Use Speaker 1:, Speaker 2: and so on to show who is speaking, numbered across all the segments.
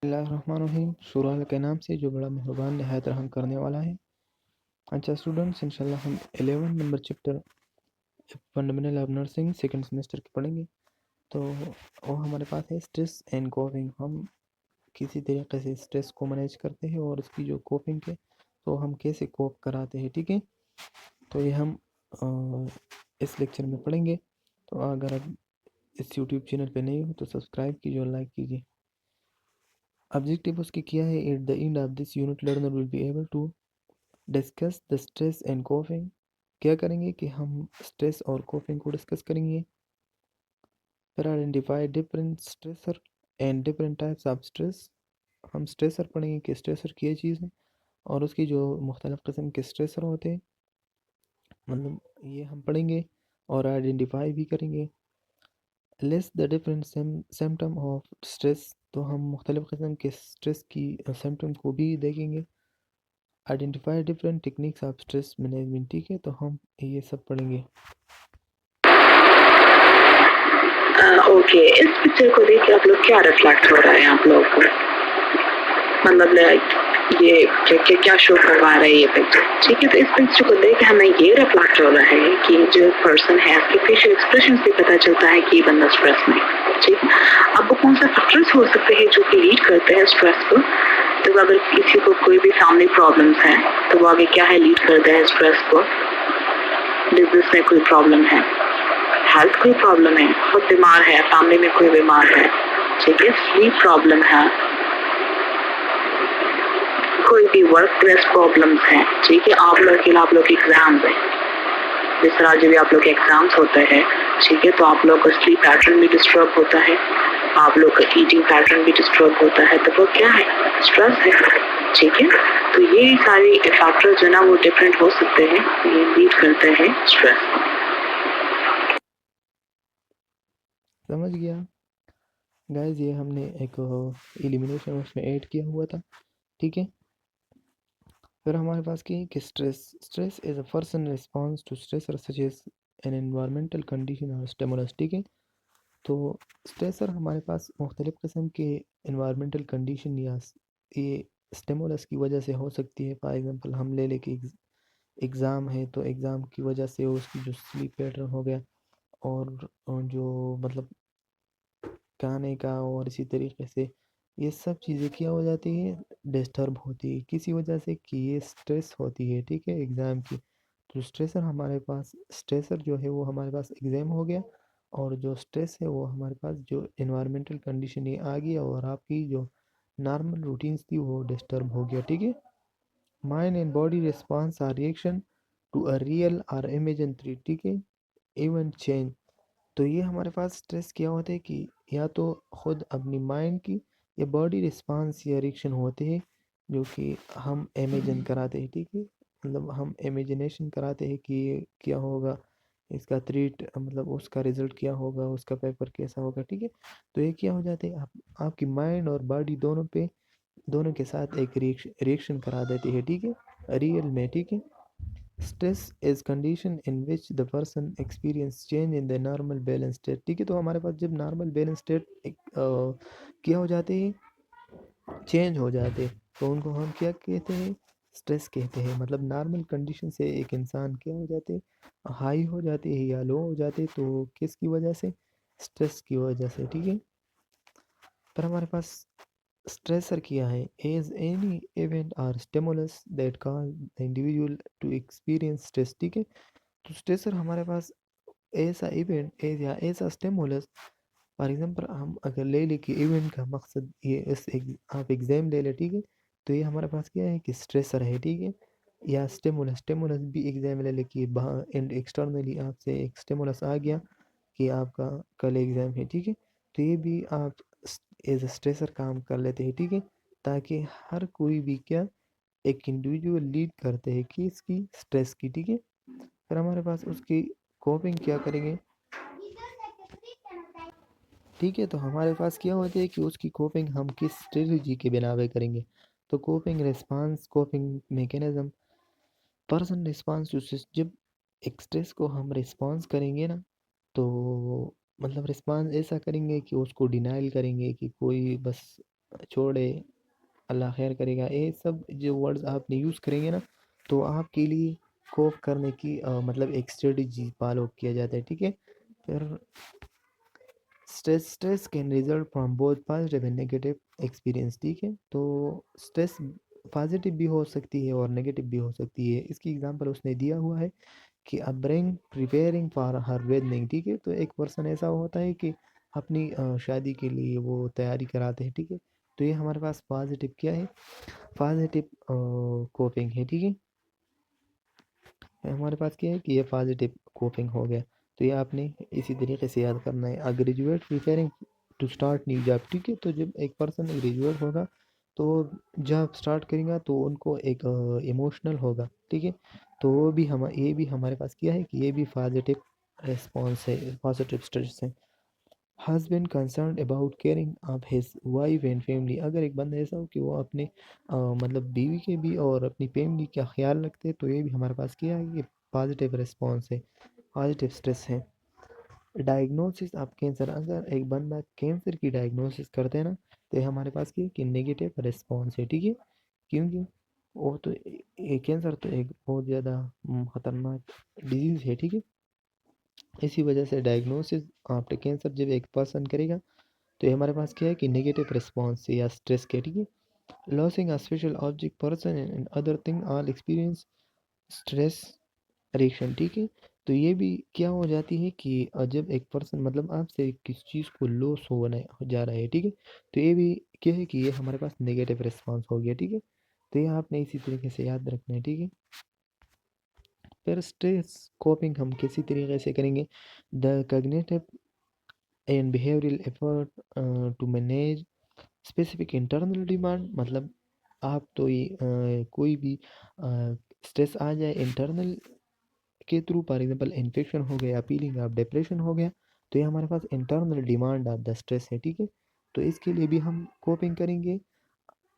Speaker 1: बिस्मिल्लाहिर्रहमानिर्रहीम। शुरा के नाम से जो बड़ा मेहरबान नहायत रहम करने वाला है। अच्छा स्टूडेंट्स, इंशाल्लाह हम 11 number chapter fundamental of nursing second semester के पढ़ेंगे। तो वो हमारे पास है स्ट्रेस एंड कोपिंग। हम किसी तरीके से स्ट्रेस को मैनेज करते हैं और उसकी जो कोपिंग है तो हम कैसे कोप कराते हैं, ठीक है। तो ये हम इस लेक्चर में पढ़ेंगे। तो अगर आप इस यूट्यूब चैनल पे नहीं हो तो सब्सक्राइब कीजिए और लाइक कीजिए। ऑब्जेक्टिव उसकी क्या है? At the end of this unit learner will be able to discuss the stress and coping. क्या करेंगे कि हम स्ट्रेस और कोपिंग को डिस्कस करेंगे। फिर identify different stressor and different types of stress. हम स्ट्रेसर पढ़ेंगे कि स्ट्रेसर क्या चीज़ है और उसकी जो मुख्तलिफ़ किस्म के स्ट्रेसर होते हैं, मतलब ये हम पढ़ेंगे और आइडेंटिफाई भी करेंगे। List the different symptom of stress, तो हम मुख्तलिफ़ किस्म के स्ट्रेस की सिम्टम को भी देखेंगे। Identify different techniques of stress management, ठीक है। तो हम ये सब पढ़ेंगे।
Speaker 2: ओके, इस पिक्चर को देख के आप लोग क्या रिफ्लेक्ट हो रहा है आप लोग को? मतलब ये क्या शो करवा रहा है ये पिक्चर, ठीक है। तो इस पिक्चर को देख के हमें ये रिफ्लेक्ट हो रहा है कि जो पर्सन है उसके फेशियल एक्सप्रेशन से पता चलता है कि बंदा स्ट्रेस में, ठीक है। अब वो कौन सा फैक्टर्स हो सकते हैं जो कि लीड करते हैं स्ट्रेस को? तो अगर किसी को कोई भी फैमिली प्रॉब्लम्स है तो वो आगे क्या है लीड करता है स्ट्रेस को? बिजनेस में कोई प्रॉब्लम है, हेल्थ कोई प्रॉब्लम है, खुद बीमार है, फैमिली में कोई बीमार है, ठीक है, स्लीप प्रॉब्लम है, कोई भी वर्क प्लेस प्रॉब्लम्स हैं, ठीक है। आप लोग एग्जाम्स है, जिस तरह जो भी आप लोग के एग्जाम्स होते हैं, ठीक है, तो आप लोग का स्लीप पैटर्न भी डिस्टर्ब होता है, आप लोग का ईटिंग पैटर्न भी डिस्टर्ब होता है, तो वो क्या है? स्ट्रेस है, ठीक है। तो ये सारे फैक्टर जो ना वो डिफरेंट हो सकते हैं, ये लीड करते हैं स्ट्रेस।
Speaker 1: समझ गया गाइस, ये हमने एक एलिमिनेशन उसमें ऐड किया हुआ था, ठीक है। फिर हमारे पास की कि stress is a person response to stressor such as an environmental condition और स्टिमुलस, ठीक है। तो स्ट्रेसर हमारे पास मुख्तलिफ़ किस्म के इन्वायरमेंटल कंडीशन या ये स्टिमुलस की वजह से हो सकती है। फॉर एग्जांपल हम ले लें कि एग्ज़ाम है तो एग्ज़ाम की वजह से उसकी जो स्लीप पैटर्न हो गया और जो मतलब खाने का और इसी तरीके से ये सब चीज़ें क्या हो जाती है, डिस्टर्ब होती है किसी वजह से कि ये स्ट्रेस होती है, ठीक है, एग्ज़ाम की। तो स्ट्रेसर हमारे पास स्ट्रेसर जो है वो हमारे पास एग्ज़ाम हो गया और जो स्ट्रेस है वो हमारे पास जो इन्वायरमेंटल कंडीशन ये आ गया और आपकी जो नॉर्मल रूटीन्स थी वो डिस्टर्ब हो गया, ठीक है। Mind and body response or reaction to a real और इमेजिन थ्री, ठीक है, इवेंट चेंज। तो ये हमारे पास स्ट्रेस क्या होते हैं कि या तो खुद अपनी माइंड की या बॉडी रिस्पांस या रिएक्शन होते हैं जो कि हम इमेजिन कराते हैं, ठीक है। मतलब हम इमेजिनेशन कराते हैं कि ये क्या होगा, इसका थ्रीट मतलब उसका रिजल्ट क्या होगा, उसका पेपर कैसा होगा, ठीक है। तो ये क्या हो जाते हैं आपकी माइंड और बॉडी दोनों पे दोनों के साथ एक रिएक्शन करा देती है, ठीक है, रियल में, ठीक है। Stress is condition in which the person experience change in the normal balance state, ठीक है। तो हमारे पास जब नॉर्मल बैलेंस स्टेट क्या हो जाते हैं, चेंज हो जाते हैं, तो उनको हम क्या कहते हैं, स्ट्रेस कहते हैं। मतलब नॉर्मल कंडीशन से एक इंसान क्या हो जाते हैं, हाई हो जाते हैं या लो हो जाते हैं, तो किसकी वजह से, स्ट्रेस की वजह से, ठीक है। पर हमारे पास स्ट्रेसर क्या है, एज एनी इवेंट और stimulus that cause the individual to experience stress, ठीक है। तो स्ट्रेसर हमारे पास ऐसा इवेंट एज या ऐसा स्टिमुलस, फॉर एग्जांपल हम अगर ले लें कि इवेंट का मकसद ये आप एग्जाम ले लें, ठीक है। तो ये हमारे पास क्या है कि स्ट्रेसर है, ठीक है। या स्टिमुलस स्टिमुलस भी एग्जाम ले लें कि बाहर एंड एक्सटर्नली आपसे एक स्टिमुलस आ गया कि आपका कल एग्ज़ाम है, ठीक है। तो ये भी आप एज अ स्ट्रेसर काम कर लेते हैं, ठीक है। ताकि हर कोई भी क्या एक इंडिविजुअल लीड करते हैं कि इसकी स्ट्रेस की, ठीक है। फिर हमारे पास उसकी कोपिंग क्या करेंगे, ठीक है। तो हमारे पास क्या होता है कि उसकी कोपिंग हम किस स्ट्रेटजी के बिना पे करेंगे। तो coping response, coping mechanism, person response to, जब एक स्ट्रेस को हम रिस्पांस करेंगे ना, तो मतलब रिस्पांस ऐसा करेंगे कि उसको डिनाइल करेंगे कि कोई बस छोड़े, अल्लाह खैर करेगा, ये सब जो वर्ड्स आपने यूज़ करेंगे ना, तो आपके लिए कोप करने की मतलब एक स्ट्रेटजी फॉलो किया जाता है, ठीक है। फिर stress can result from both positive and negative experience, ठीक है। तो स्ट्रेस पॉजिटिव भी हो सकती है और नेगेटिव भी हो सकती है। इसकी एग्जांपल उसने दिया हुआ है कि upbring preparing for her wedding, ठीक है। तो एक पर्सन ऐसा होता है कि अपनी शादी के लिए वो तैयारी कराते हैं, ठीक है। तो ये हमारे पास पॉजिटिव क्या है, पॉजिटिव कोपिंग है, ठीक है। हमारे पास क्या है कि ये पॉजिटिव कोपिंग हो गया। तो ये आपने इसी तरीके से याद करना है। A graduate preparing to start new job, ठीक है। तो जब एक पर्सन ग्रेजुएट होगा तो जॉब स्टार्ट करेगा तो उनको एक इमोशनल होगा, ठीक है। तो वो भी हम ये भी हमारे पास क्या है कि ये भी पॉजिटिव रिस्पॉन्स है, पॉजिटिव स्ट्रेस है। Husband concern about caring of his wife and family, अगर एक बंदा ऐसा हो कि वो अपने मतलब बीवी के भी और अपनी फैमिली का ख्याल रखते हैं, तो ये भी हमारे पास क्या है कि पॉजिटिव रिस्पॉन्स है, पॉजिटिव स्ट्रेस है। डायग्नोसिस ऑफ कैंसर, अगर एक बंदा कैंसर की डायग्नोसिस करते हैं ना, तो ये हमारे पास की कि नेगेटिव रिस्पॉन्स है, ठीक है। क्योंकि वो तो कैंसर तो एक बहुत ज़्यादा खतरनाक डिजीज़ है, ठीक है। इसी वजह से डायग्नोसिस आफ्टर कैंसर जब एक पर्सन करेगा, तो ये हमारे पास क्या है कि नेगेटिव रिस्पॉन्स या स्ट्रेस के, ठीक है। Losing a special object person and other thing all experience stress reaction, ठीक है। तो ये भी क्या हो जाती है कि जब एक पर्सन मतलब आपसे किस चीज़ को लॉस होने हो जा रहा है, ठीक है। तो ये भी क्या है कि ये हमारे पास नेगेटिव रिस्पॉन्स हो गया, ठीक है। तो ये आपने इसी तरीके से याद रखना है, ठीक है। फिर स्ट्रेस कोपिंग हम किसी तरीके से करेंगे। The cognitive and behavioural effort to manage specific internal demand, मतलब आप तो ये कोई भी स्ट्रेस आ जाए इंटरनल के थ्रू, फॉर एग्जांपल इन्फेक्शन हो गया, फीलिंग ऑफ डिप्रेशन हो गया, तो ये हमारे पास internal demand of the stress है, ठीक है। तो इसके लिए भी हम कोपिंग करेंगे।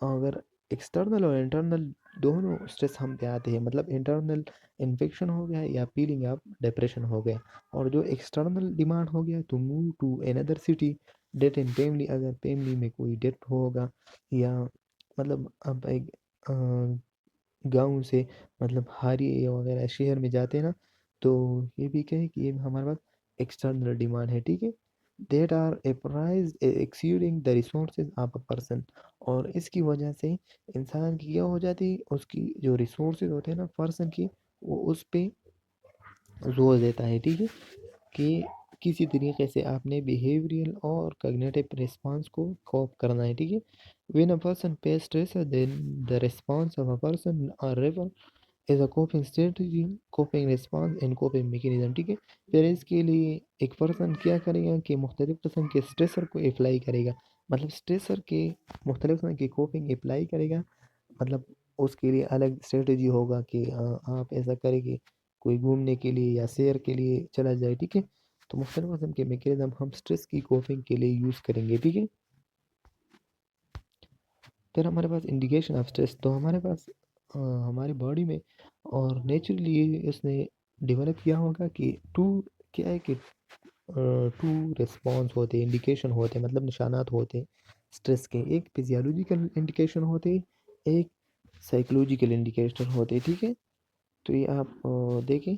Speaker 1: अगर एक्सटर्नल और इंटरनल दोनों स्ट्रेस हम पे आते हैं, मतलब इंटरनल इन्फेक्शन हो गया या फीलिंग ऑफ डिप्रेशन हो गया, और जो एक्सटर्नल डिमांड हो गया तो move to another city, death in family, अगर फैमिली में कोई डेथ होगा, या मतलब अब एक गाँव से मतलब हारी वगैरह शहर में जाते हैं ना, तो ये भी क्या है कि ये हमारे पास एक्सटर्नल डिमांड है, ठीक है। That are appraised exceeding the resources of a person, और इसकी वजह से इंसान की क्या हो जाती है, उसकी जो रिसोर्सेज होते हैं ना पर्सन की, वो उस पे जोर देता है, ठीक है। कि किसी तरीके से आपने बिहेवियरल और कॉग्निटिव रिस्पांस को कोप करना है, ठीक है। When a person face stress then the response of a person और river is a coping strategy, coping response and coping mechanism, ठीक है। फिर इसके लिए एक पर्सन क्या करेगा कि मुख्तलिफ किस्म के स्ट्रेसर को अप्लाई करेगा, मतलब स्ट्रेसर के मुख्तलिफ किस्म की कोपिंग अप्लाई करेगा, मतलब उसके लिए अलग स्ट्रेटजी होगा कि आप ऐसा करेंगे, कोई घूमने के लिए या सैर के लिए चला जाए, ठीक है। तो मुख्तलिफ किस्म के मैकेनिज्म हम स्ट्रेस की कोपिंग के लिए यूज़ करेंगे, ठीक है। फिर हमारे पास इंडिकेशन ऑफ स्ट्रेस, तो हमारे पास हमारी बॉडी में और नेचुरली इसने डेवलप किया होगा कि टू, क्या है कि टू रिस्पॉन्स होते हैं, इंडिकेशन होते हैं, मतलब निशानात होते हैं स्ट्रेस के। एक फिजियोलॉजिकल इंडिकेशन होते हैं, एक साइकोलॉजिकल इंडिकेटर होते हैं, ठीक है। तो ये आप देखें।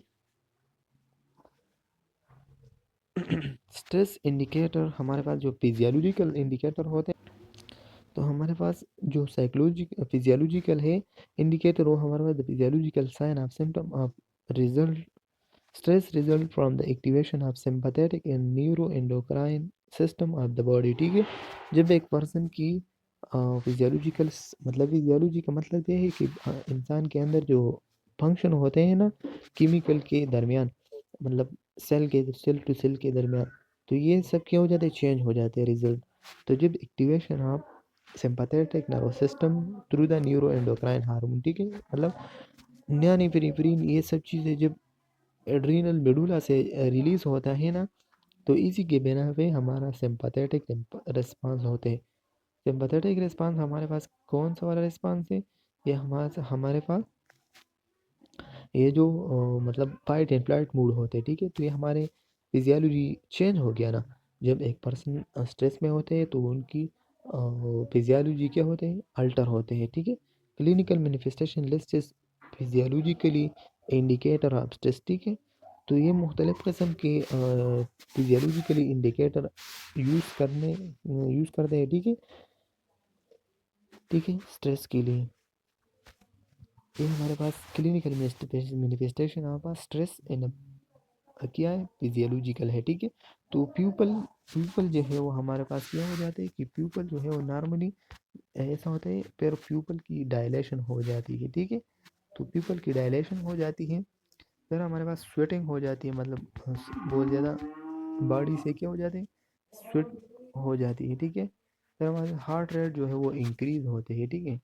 Speaker 1: स्ट्रेस इंडिकेटर हमारे पास जो फिजियोलॉजिकल इंडिकेटर होते हैं, तो हमारे पास जो फिजियोलॉजिकल है इंडिकेटर, वो हमारे पास physiological sign of symptom of result stress result from the activation of sympathetic and neuroendocrine system of the body, ठीक है। जब एक पर्सन की फिजियोलॉजिकल, मतलब फिजियोलॉजी का मतलब ये है कि इंसान के अंदर जो फंक्शन होते हैं ना केमिकल के दरमियान, मतलब सेल टू सेल के दरमियान, तो ये सब क्या हो जाते हैं, चेंज हो जाते हैं रिजल्ट। तो जब activation of sympathetic nervous system through the neuro endocrine hormone, ठीक है, मतलब न्यानीफ्रीन ये सब चीज़ें जब एड्रीनल मेडुला से रिलीज होता है ना, तो इसी के बिना पे हमारा सिंपैथेटिक रिस्पांस होते हैं। सिंपैथेटिक रिस्पांस हमारे पास कौन सा वाला रिस्पांस है, ये हमारे पास ये जो मतलब फाइट एंड फ्लाइट मूड होते हैं, ठीक है। तो ये हमारे फिजियोलॉजी चेंज हो गया ना, जब एक पर्सन स्ट्रेस में होते हैं तो उनकी फिजियोलॉजी क्या होते हैं, अल्टर होते हैं, ठीक है। Clinical manifestation list physiologically indicator of stress, ठीक है। तो ये मुख्तलिफ किस्म के फिजियोलॉजिकली इंडिकेटर यूज़ करते हैं, ठीक है, ठीक है, स्ट्रेस के लिए। ये हमारे पास क्लिनिकल मैनिफेस्टेशन हमारे पास स्ट्रेस इन क्या है, फिजियोलॉजिकल है, ठीक है। तो प्यूपल जो है वो हमारे पास क्या हो जाते हैं कि प्यूपल जो है वो नॉर्मली ऐसा होता है, फिर प्यूपल की डायलेशन हो जाती है, ठीक है। तो प्यूपल की डायलेशन हो जाती है, फिर हमारे पास स्वेटिंग हो जाती है, मतलब बहुत ज़्यादा बॉडी से क्या हो जाते हैं, स्वेट हो जाती है, ठीक है। फिर हमारे हार्ट रेट जो है वो इंक्रीज होते हैं, ठीक है।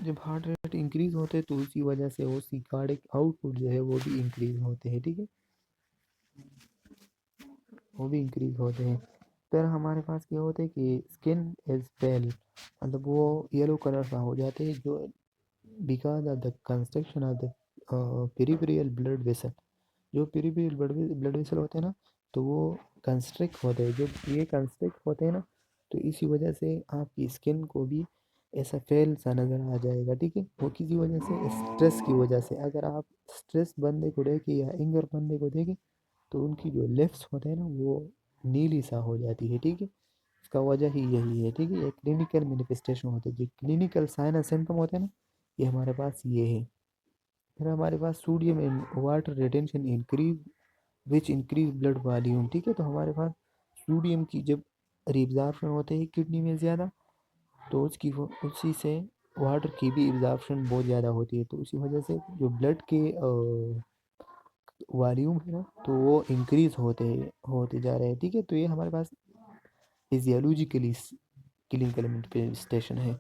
Speaker 1: जब हार्ट रेट इंक्रीज होते हैं तो उसी वजह से वो सी कार्डिक आउटपुट जो है वो भी इंक्रीज होते हैं, ठीक है, वो भी इंक्रीज होते हैं। फिर हमारे पास क्या होता है कि स्किन इज पेल, मतलब वो येलो कलर का हो जाते हैं, जो because of the construction of the peripheral blood vessel. जो पेरिफेरल ब्लड वेसल होते हैं ना, तो वो कंस्ट्रिक्ट होते हैं। जब ये कंस्ट्रिक्ट होते हैं ना, तो इसी वजह से आपकी स्किन को भी ऐसा फेल सा नज़र आ जाएगा, ठीक है। वो किसी वजह से स्ट्रेस की वजह से, अगर आप स्ट्रेस बंदे को देखें या एंगर बंदे को देखें, तो उनकी जो लिप्स होते हैं ना वो नीली सा हो जाती है, ठीक है। इसका वजह ही यही है, ठीक है। ये क्लिनिकल मैनिफेस्टेशन होते हैं, जो क्लिनिकल साइन और सिम्टम होते हैं ना, ये हमारे पास ये है। फिर हमारे पास sodium in water retention increase which increase blood volume, ठीक है। तो हमारे पास सोडियम की जब रिब्जॉर्प्शन होते हैं किडनी में ज़्यादा, तो उसी से वाटर की भी एब्जॉर्प्शन बहुत ज़्यादा होती है, तो उसी वजह से जो ब्लड के वॉल्यूम है ना, तो वो इंक्रीज होते जा रहे हैं, ठीक है। तो ये हमारे पास फिजियोलॉजिकली क्लिनिकल मैनिफेस्टेशन है।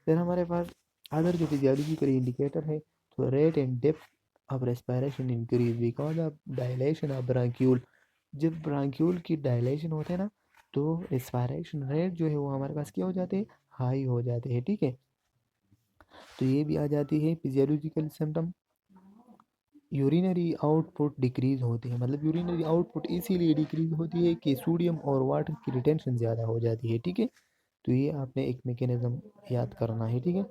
Speaker 1: फिर हमारे पास अदर जो फिजियोलॉजिकल इंडिकेटर है, तो rate and depth of respiration increase because of dilation of bronchiole. जब ब्रांक्यूल की डायलेशन होते हैं ना, तो रेस्पिरेशन रेट जो है वो हमारे पास क्या हो जाते हैं, हाई हो जाते हैं, ठीक है। तो ये भी आ जाती है physiological symptom. Urinary output decrease होती है, मतलब यूरिनरी आउटपुट इसीलिए डिक्रीज होती है कि सोडियम और वाटर की रिटेंशन ज़्यादा हो जाती है, ठीक है। तो ये आपने एक मैकेनिज्म याद करना है, ठीक है।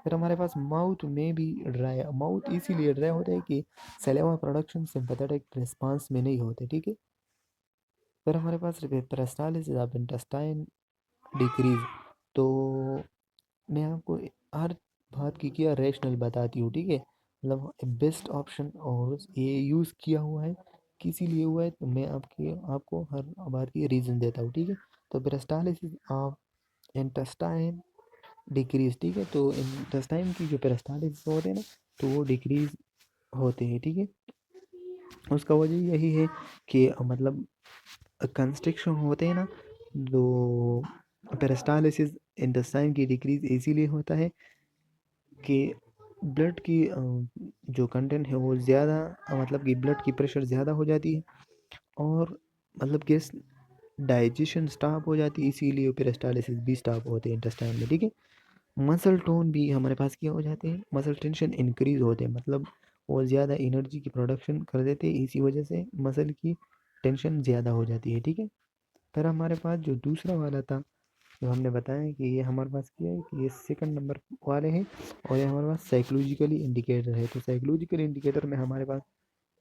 Speaker 1: फिर हमारे पास माउथ में भी ड्राई, माउथ इसीलिए ड्राई होता है कि सलेवा प्रोडक्शन सिंपैथेटिक रिस्पांस में नहीं होते, ठीक है। फिर हमारे पास पेरिस्टालिसिस ऑफ इंटेस्टाइन डिक्रीज। तो मैं आपको हर बात की क्या रैशनल बताती हूँ, ठीक है। मतलब बेस्ट ऑप्शन और ये यूज़ किया हुआ है, किसी लिए हुआ है, तो मैं आपको हर बात की रीज़न देता हूँ, ठीक है। तो पेरिस्टालिसिस ऑफ इंटेस्टाइन डिक्रीज, ठीक है। तो इंटेस्टाइन की जो पेरिस्टालिसिस होते हैं ना, तो वो डिक्रीज होते हैं, ठीक है। उसका वजह यही है कि मतलब कंस्ट्रक्शन होते हैं ना, तो पेरिस्टालिसिस इंटेस्टाइन की डिक्रीज इसीलिए होता है कि ब्लड की जो कंटेंट है वो ज़्यादा, मतलब कि ब्लड की प्रेशर ज़्यादा हो जाती है, और मतलब गैस डाइजेशन स्टॉप हो जाती है, इसीलिए पेरिस्टालिसिस भी स्टॉप होते हैं इंटेस्टाइन में, ठीक है। मसल टोन भी हमारे पास क्या हो जाते हैं, मसल टेंशन इंक्रीज होते हैं, मतलब वो ज़्यादा एनर्जी की प्रोडक्शन कर देते हैं, इसी वजह से मसल की टेंशन ज़्यादा हो जाती है, ठीक है। फिर हमारे पास जो दूसरा वाला था, जो हमने बताया कि ये हमारे पास क्या है कि ये सेकंड नंबर वाले हैं, और ये हमारे पास साइकोलॉजिकली इंडिकेटर है। तो साइकोलॉजिकल इंडिकेटर में हमारे पास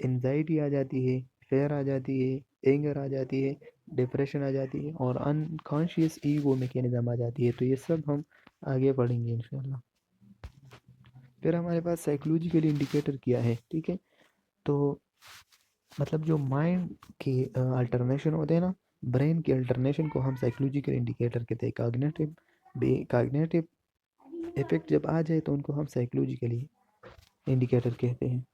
Speaker 1: एनजाइटी आ जाती है, फेयर आ जाती है, एंगर आ जाती है, डिप्रेशन आ जाती है, और अनकॉन्शियस ईगो मैकेनिज्म आ जाती है। तो ये सब हम आगे पढ़ेंगे इंशाल्लाह। फिर हमारे पास साइकोलॉजिकल इंडिकेटर क्या है, ठीक है। तो मतलब जो माइंड के अल्टरनेशन होते हैं ना, ब्रेन के अल्टरनेशन को हम साइकोलॉजिकल इंडिकेटर कहते हैं। काग्नेटिव इफेक्ट जब आ जाए तो उनको हम साइकोलॉजिकली इंडिकेटर कहते हैं।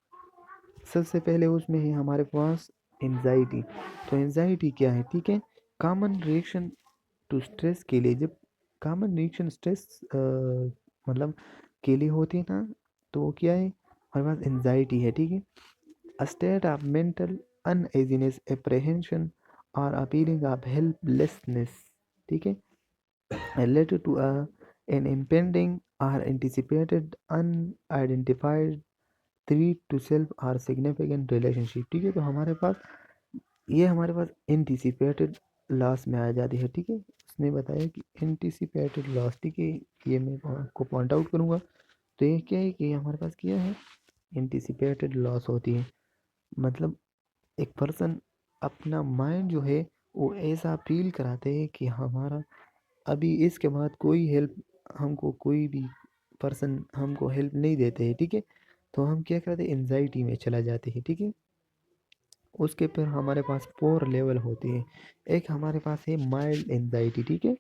Speaker 1: सबसे पहले उसमें है हमारे पास एंजाइटी। तो एंजाइटी क्या है, ठीक है, कॉमन रिएक्शन टू स्ट्रेस के लिए। जब कॉमन रिएक्शन स्ट्रेस मतलब के लिए होती है ना, तो वो क्या है, हमारे पास एंजाइटी है, ठीक है। A state of mental uneasiness, apprehension or a feeling of helplessness, ठीक है, related to an impending or anticipated unidentified threat to self or significant relationship, ठीक है। तो हमारे पास ये हमारे पास anticipated लॉस में आ जाती है, ठीक है। उसने बताया कि एंटीसिपेटेड लॉस, ठीक है, ये मैं आपको पॉइंट आउट करूँगा। तो ये क्या है कि हमारे पास क्या है, एंटीसिपेटेड लॉस होती है, मतलब एक पर्सन अपना माइंड जो है वो ऐसा फील कराते हैं कि हमारा अभी इसके बाद कोई हेल्प, हमको कोई भी पर्सन हमको हेल्प नहीं देते हैं, ठीक है। तो हम क्या करते हैं, एंजाइटी में चला जाते हैं, ठीक है। उसके फिर हमारे पास 4 लेवल होते हैं। एक हमारे पास है माइल्ड एंजाइटी, ठीक है।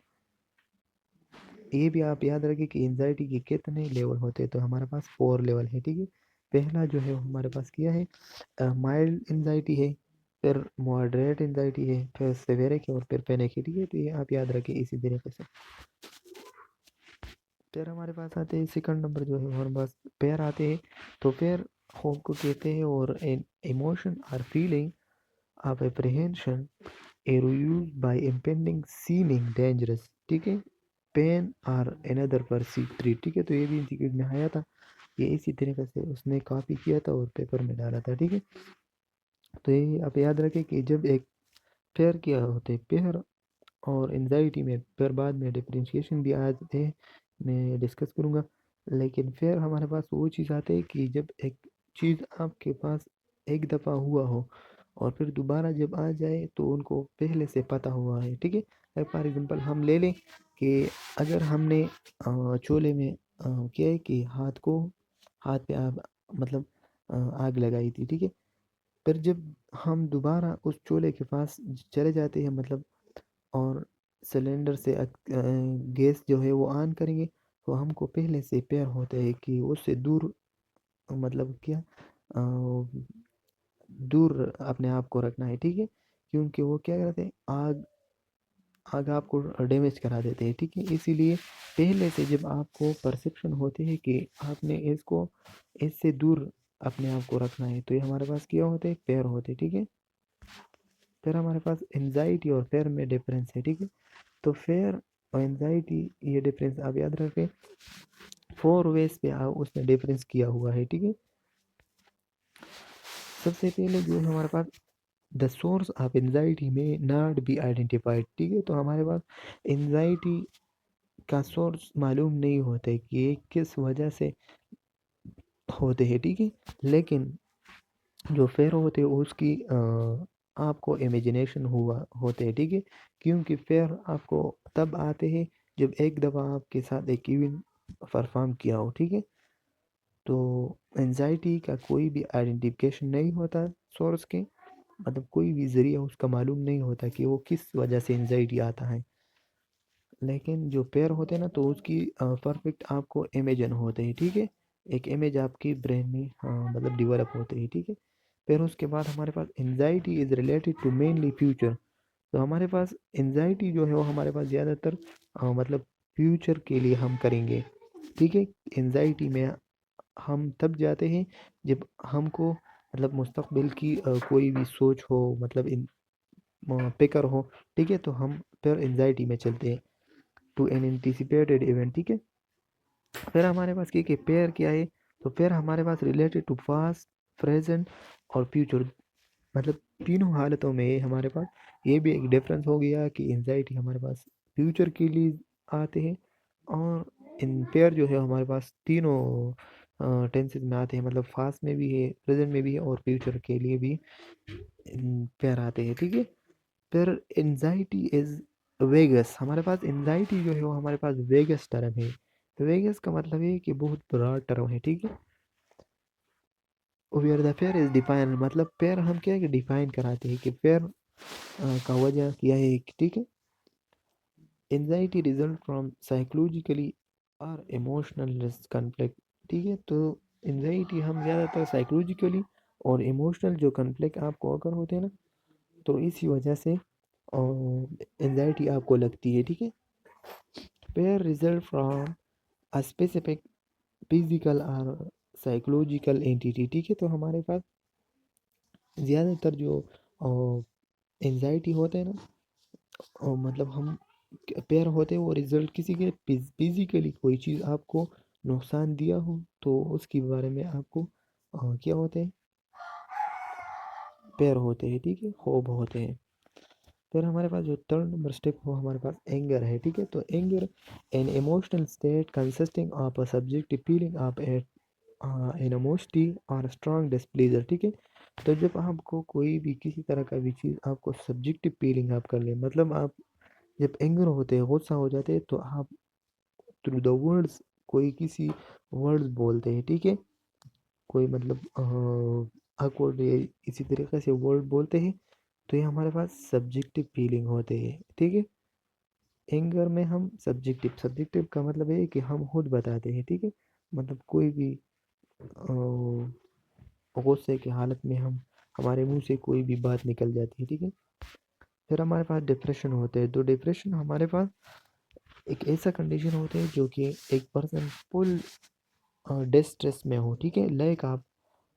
Speaker 1: ये भी आप याद रखिए कि एंजाइटी के कितने लेवल होते हैं, तो हमारे पास 4 लेवल है, ठीक है। पहला जो है हमारे पास क्या है, माइल्ड एंजाइटी है, फिर मॉडरेट एंजाइटी है, फिर सेवेरिक है, और फिर पैनिक है, ठीक है। तो ये आप याद रखिए इसी तरीके से। फिर हमारे पास आते हैं सेकंड नंबर जो है हमारे पास पेयर आते हैं। तो पेयर होप को कहते हैं, और an emotion or feeling of apprehension aroused by impending seeming dangerous, ठीक है, पेन और अनदर परसीव थ्रेट, ठीक है। तो ये भी इंस्टीट्यूट में आया था, ये इसी तरीके से उसने कॉपी किया था और पेपर में डाला था, ठीक है। तो ये आप याद रखें कि जब एक पेयर क्या होते हैं, पेयर और एंजाइटी में फिर बाद में डिफरेंशिएशन भी आज है, मैं डिस्कस करूँगा। लेकिन फिर हमारे पास वो चीज़ आती है कि जब एक चीज़ आपके पास एक दफ़ा हुआ हो और फिर दोबारा जब आ जाए तो उनको पहले से पता हुआ है, ठीक है। फॉर एग्जांपल हम ले लें कि अगर हमने चूल्हे में क्या है कि हाथ पे आग, मतलब आग लगाई थी, ठीक है। फिर जब हम दोबारा उस चूल्हे के पास चले जाते हैं, मतलब और सिलेंडर से गैस जो है वो ऑन करेंगे, तो हमको पहले से प्यार होता है कि उससे दूर, मतलब क्या, दूर अपने आप को रखना है, ठीक है। क्योंकि वो क्या करते हैं, आग आग आपको डैमेज करा देते हैं, ठीक है। इसीलिए पहले से जब आपको परसेप्शन होती है कि आपने इसको इससे दूर अपने आप को रखना है, तो ये हमारे पास क्या होते हैं, पैर होते हैं, ठीक है। फिर हमारे पास एंजाइटी और फेयर में डिफरेंस है, ठीक है। तो फेयर और एंजाइटी, ये डिफरेंस आप याद रखें, 4 वेज पे उसने डिफरेंस किया हुआ है, ठीक है। सबसे पहले जो है हमारे पास द सोर्स ऑफ एंजाइटी में नॉट बी आइडेंटिफाइड, ठीक है। तो हमारे पास एंजाइटी का सोर्स मालूम नहीं होता है कि ये किस वजह से होते हैं, ठीक है। लेकिन जो फेयर होते हैं उसकी आपको इमेजिनेशन हुआ होते हैं, ठीक है। क्योंकि फेयर आपको तब आते हैं जब एक दफ़ा आपके साथ एक इवेंट परफॉर्म किया हो, ठीक है। तो एंजाइटी का कोई भी आइडेंटिफिकेशन नहीं होता सोर्स के, मतलब कोई भी ज़रिया उसका मालूम नहीं होता कि वो किस वजह से एंजाइटी आता है। लेकिन जो पेयर होते हैं ना, तो उसकी परफेक्ट आपको इमेजन होते हैं, ठीक है। एक इमेज आपकी ब्रेन में मतलब डेवलप होते हैं, ठीक है। फिर उसके बाद हमारे पास anxiety is related to mainly future. तो हमारे पास एंजाइटी जो है वो हमारे पास ज़्यादातर मतलब फ्यूचर के लिए हम करेंगे, ठीक है। एंजाइटी में हम तब जाते हैं जब हमको मतलब मुस्तकबिल की कोई भी सोच हो, मतलब फिक्र हो, ठीक है। तो हम फिर एंजाइटी में चलते हैं टू एन एंटिसिपेटेड इवेंट, ठीक है। फिर हमारे पास क्या पेयर क्या है, तो पेयर हमारे पास रिलेटेड टू पास्ट, प्रेजेंट और फ्यूचर, मतलब तीनों हालतों में हमारे पास ये भी एक डिफरेंस हो गया कि एंजाइटी हमारे पास फ्यूचर के लिए आते हैं, और इन पेयर जो है हमारे पास तीनों टेंसेस में आते हैं, मतलब फास्ट में भी है, प्रेजेंट में भी है, और फ्यूचर के लिए भी पेयर आते हैं, ठीक है। फिर एंजाइटी इज वेगस, हमारे पास एंजाइटी जो है वो हमारे पास वेगस टर्म है। तो वेगस का मतलब है कि बहुत ब्रॉड टर्म है, ठीक है। Where the pair is define, मतलब पेयर हम क्या है कि डिफाइन कराते हैं कि पेयर का वजह क्या है, ठीक है। एंजाइटी रिजल्ट फ्रॉम साइकोलॉजिकली और इमोशनल कन्फ्लिक्ट, ठीक है। तो एंजाइटी हम ज़्यादातर साइकोलॉजिकली और इमोशनल जो कन्फ्लिक्ट आपको अगर होते हैं ना, तो इसी वजह से एंजाइटी आपको लगती है, ठीक है। Pair result from a specific physical और साइकोलॉजिकल एंटिटी, ठीक है। तो हमारे पास ज़्यादातर जो एंजाइटी होते हैं ना, मतलब हम पेयर होते हैं वो रिजल्ट किसी के फिजिकली कोई चीज़ आपको नुकसान दिया हो, तो उसके बारे में आपको क्या होते हैं, पेयर होते हैं, ठीक है, होप होते हैं। फिर हमारे पास जो थर्ड नंबर स्टेप वो हमारे पास एंगर है, ठीक है। तो anger an emotional state consisting of a subjective feeling of animosity और स्ट्रॉन्ग डिस्प्लेजर, ठीक है। तो जब आपको कोई भी किसी तरह का भी चीज़ आपको सब्जेक्टिव फीलिंग आप कर ले, मतलब आप जब एंगर होते हैं, गुस्सा हो जाते हैं, तो आप थ्रू द वर्ड्स कोई किसी वर्ड्स बोलते हैं, ठीक है। कोई मतलब awkward या इसी तरीके से वर्ड बोलते हैं, तो ये हमारे पास सब्जेक्टिव फीलिंग होते हैं, ठीक है। एंगर में हम सब्जेक्टिव सब्जेक्टिव का मतलब है कि हम खुद बताते हैं, ठीक है। मतलब कोई भी गुस्से की हालत में हम हमारे मुंह से कोई भी बात निकल जाती है, ठीक है। फिर हमारे पास डिप्रेशन होते हैं। तो डिप्रेशन हमारे पास एक ऐसा कंडीशन होता है जो कि एक पर्सन फुल डिस्ट्रेस में हो, ठीक है, लाइक आप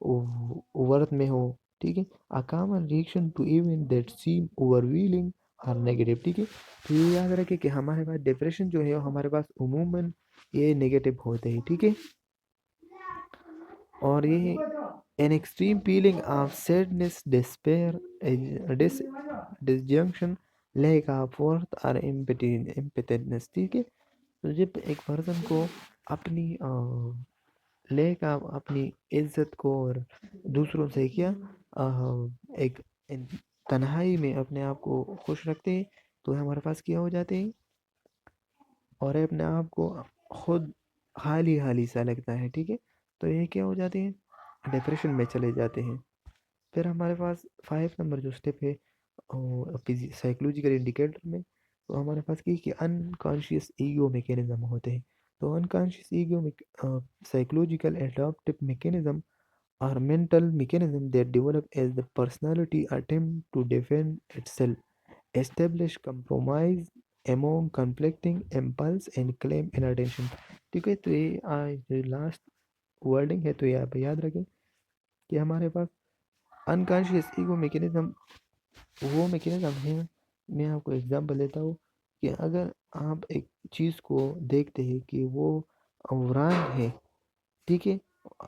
Speaker 1: वर्थ में हो, ठीक है। A common reaction to event that seem overwhelming और नेगेटिव, ठीक है। तो ये याद रखें कि हमारे पास डिप्रेशन जो है वो हमारे पास उमूमन ये नेगेटिव होते हैं, ठीक है। और ये an extreme feeling of sadness, despair, disjunction, lack of worth और impotence, ठीक है। तो जब एक पर्सन को अपनी लेक आप अपनी इज्जत को और दूसरों से क्या एक तन्हाई में अपने आप को खुश रखते हैं, तो हमारे पास क्या हो जाते हैं और ये अपने आप को खुद हाली हाली सा लगता है, ठीक है। तो ये क्या हो जाते हैं, डिप्रेशन में चले जाते हैं। फिर हमारे पास 5 नंबर जो स्टेप है साइकोलॉजिकल इंडिकेटर में, तो हमारे पास की अनकॉन्शियस ईगो मैकेनिज्म होते हैं। तो unconscious ego psychological adaptive mechanism are mental mechanism that develop as the personality attempt to defend itself, establish compromise among conflicting impulse and claim in attention, ठीक है। तो ये लास्ट वर्डिंग है, तो ये आप याद रखें कि हमारे पास अनकॉन्शियस ईगो मैकेनिज्म वो मैकेनिज्म है। मैं आपको एग्जांपल देता हूँ कि अगर आप एक चीज़ को देखते हैं कि वो रॉन्ग है, ठीक है।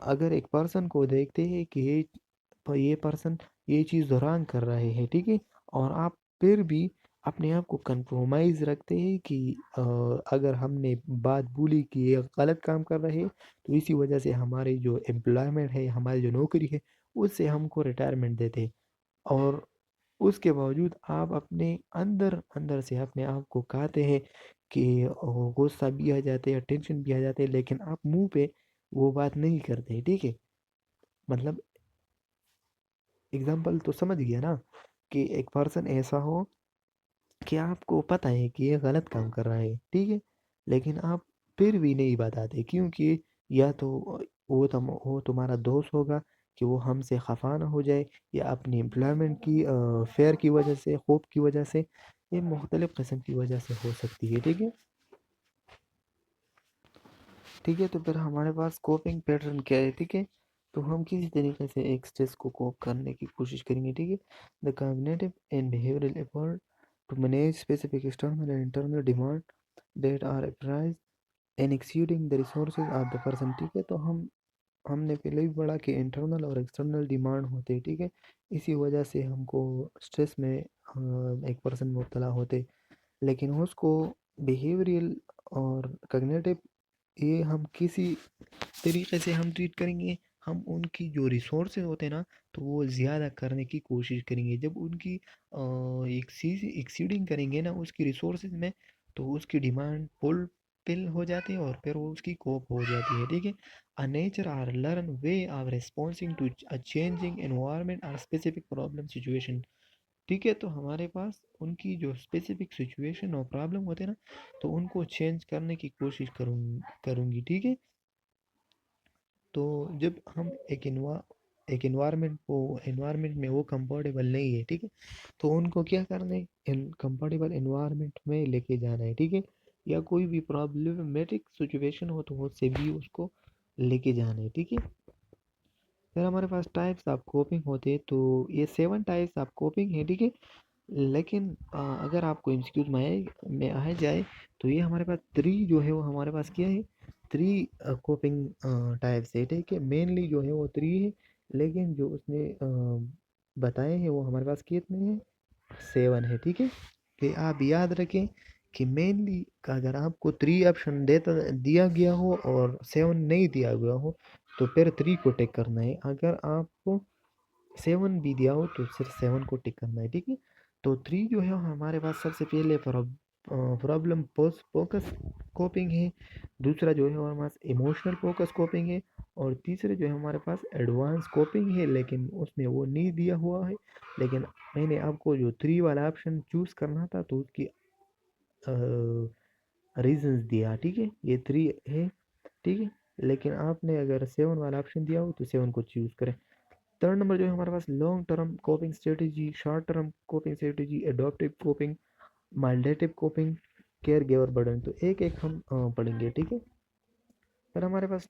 Speaker 1: अगर एक पर्सन को देखते हैं कि ये पर्सन ये चीज़ रॉन्ग कर रहे हैं, ठीक है, और आप फिर भी अपने आप को कंप्रोमाइज रखते हैं कि अगर हमने बात बोली कि ये गलत काम कर रहे हैं, तो इसी वजह से हमारी जो एम्प्लॉयमेंट है, हमारी जो नौकरी है, उससे हमको रिटायरमेंट देते हैं। और उसके बावजूद आप अपने अंदर अंदर से अपने आप को कहते हैं कि गुस्सा भी आ जाते हैं, टेंशन भी आ जाते हैं, लेकिन आप मुंह पे वो बात नहीं करते, ठीक है। मतलब एग्जाम्पल तो समझ गया ना, कि एक पर्सन ऐसा हो कि आपको पता है कि ये गलत काम कर रहा है, ठीक है, लेकिन आप फिर भी नहीं बताते, क्योंकि या तो वो तुम्हारा दोस्त होगा कि वो हमसे खफा ना हो जाए, या अपनी एम्प्लॉयमेंट की फेयर की वजह से, होप की वजह से, ये मुख्तलिफ किस्म की वजह से हो सकती है, ठीक है। ठीक है, तो फिर हमारे पास कोपिंग पैटर्न क्या है, ठीक है। तो हम किसी तरीके से एक स्ट्रेस को कोप करने की कोशिश करेंगे, ठीक है। The cognitive and behavioural effort to manage specific external and internal demand that are appraise and exceeding the resources of the person, ठीक है। तो हमने पहले भी पढ़ा कि इंटरनल और एक्सटर्नल डिमांड होते हैं, ठीक है। इसी वजह से हमको स्ट्रेस में एक पर्सन मुब्तला होते, लेकिन उसको बिहेवियरल और कॉग्निटिव ये हम किसी तरीके से हम ट्रीट करेंगे। हम उनकी जो रिसोर्सेज होते हैं ना, तो वो ज़्यादा करने की कोशिश करेंगे। जब उनकी एक्सीडिंग करेंगे ना उसकी रिसोर्सेज में, तो उसकी डिमांड फुलफिल हो जाती है और फिर वो उसकी कोप हो जाती है, ठीक है। A nature or learn way of responding to a changing environment और स्पेसिफिक प्रॉब्लम सिचुएशन, ठीक है। तो हमारे पास उनकी जो स्पेसिफिक सिचुएशन और प्रॉब्लम होते हैं ना, तो उनको चेंज करने की कोशिश करूँगी, ठीक है। तो जब हम एक इन्वायरमेंट में वो कंफर्टेबल नहीं है, ठीक है, तो उनको क्या करना है, कंफर्टेबल इन्वायरमेंट में लेके जाना है, ठीक है। या कोई भी प्रॉब्लमेटिक सिचुएशन हो तो उससे भी उसको लेके जाना है, ठीक है। फिर हमारे पास टाइप्स ऑफ कोपिंग होते हैं। तो ये 7 टाइप्स ऑफ कोपिंग है, ठीक है। लेकिन अगर आपको एमसीक्यूज में आ जाए, तो ये हमारे पास 3 जो है वो हमारे पास क्या है, 3 कोपिंग टाइप्स है, ठीक है। मेनली जो है वो 3 है, लेकिन जो उसने बताए हैं वो हमारे पास कितने हैं, 7 है, ठीक है। कि आप याद रखें कि मेनली अगर आपको 3 ऑप्शन दिया गया हो और 7 नहीं दिया गया हो तो फिर 3 को टिक करना है। अगर आपको 7 भी दिया हो तो सिर्फ 7 को टिक करना है, ठीक है। तो 3 जो है हमारे पास सबसे पहले प्रॉब्लम फोकस कोपिंग है, दूसरा जो है हमारे पास इमोशनल फोकस कोपिंग है, और तीसरे जो है हमारे पास एडवांस कोपिंग है, लेकिन उसमें वो नहीं दिया हुआ है। लेकिन मैंने आपको जो 3 वाला ऑप्शन चूज़ करना था तो उसकी रीजंस दिया, ठीक है। ये 3 है, ठीक है। लेकिन आपने अगर 7 वाला ऑप्शन दिया हो तो 7 को चूज़ करें। थर्ड नंबर जो है हमारे पास long term coping strategy, short term coping strategy, adaptive coping, maladaptive coping, care giver burden. तो एक एक हम पढ़ेंगे, ठीक है। पर हमारे पास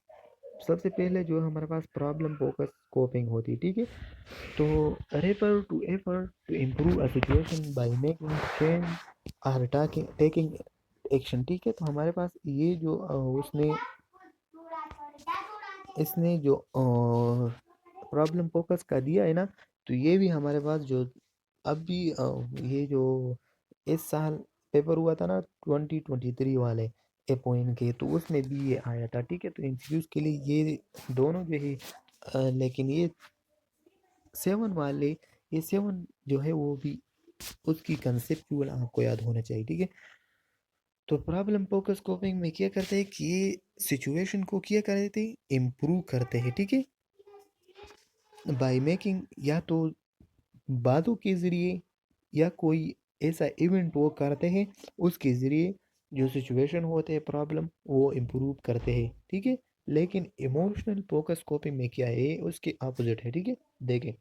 Speaker 1: सबसे पहले जो है हमारे पास प्रॉब्लम फोकस कोपिंग होती है, ठीक है। तो refer to effort to improve a situation by making change or taking action, ठीक है। तो हमारे पास ये जो उसने इसने जो प्रॉब्लम फोकस का दिया है ना, तो ये भी हमारे पास जो अभी ये जो इस साल पेपर हुआ था ना 2023 वाले पॉइंट के, तो उसमें भी ये आया था, ठीक है। तो इंस्टीट्यूट के लिए ये दोनों जो है लेकिन ये 7 वाले, ये 7 जो है वो भी उसकी कंसेप्चुअल आपको याद होना चाहिए, ठीक है। तो प्रॉब्लम फोकस कोपिंग में क्या करते हैं कि ये सिचुएशन को क्या करते हैं, इम्प्रूव करते हैं, ठीक है। बाय मेकिंग, या तो बातों के ज़रिए या कोई ऐसा इवेंट वो करते हैं उसके ज़रिए जो सिचुएशन होते हैं प्रॉब्लम वो इम्प्रूव करते हैं, ठीक है। लेकिन इमोशनल फोकस कॉपिंग में क्या है, उसके अपोजिट है, ठीक है। देखें,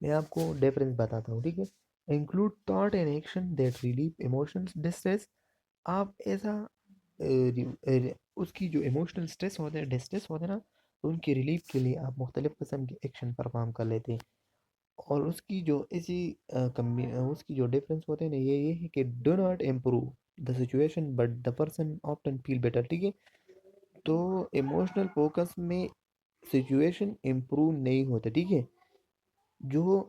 Speaker 1: मैं आपको डिफरेंस बताता हूँ, ठीक है। Include thought and action that relieve emotions distress. आप ऐसा उसकी जो इमोशनल स्ट्रेस होते हैं, डिस्ट्रेस होते हैं ना, तो उनकी रिलीफ के लिए आप मुख्तलिफ़ किस्म के एक्शन परफॉर्म कर लेते हैं। और उसकी जो उसकी जो डिफरेंस होते हैं ना, ये है कि do not improve the situation but the person often feel better, ठीक है। तो इमोशनल फोकस में सिचुएशन इम्प्रूव नहीं होता, ठीक है। जो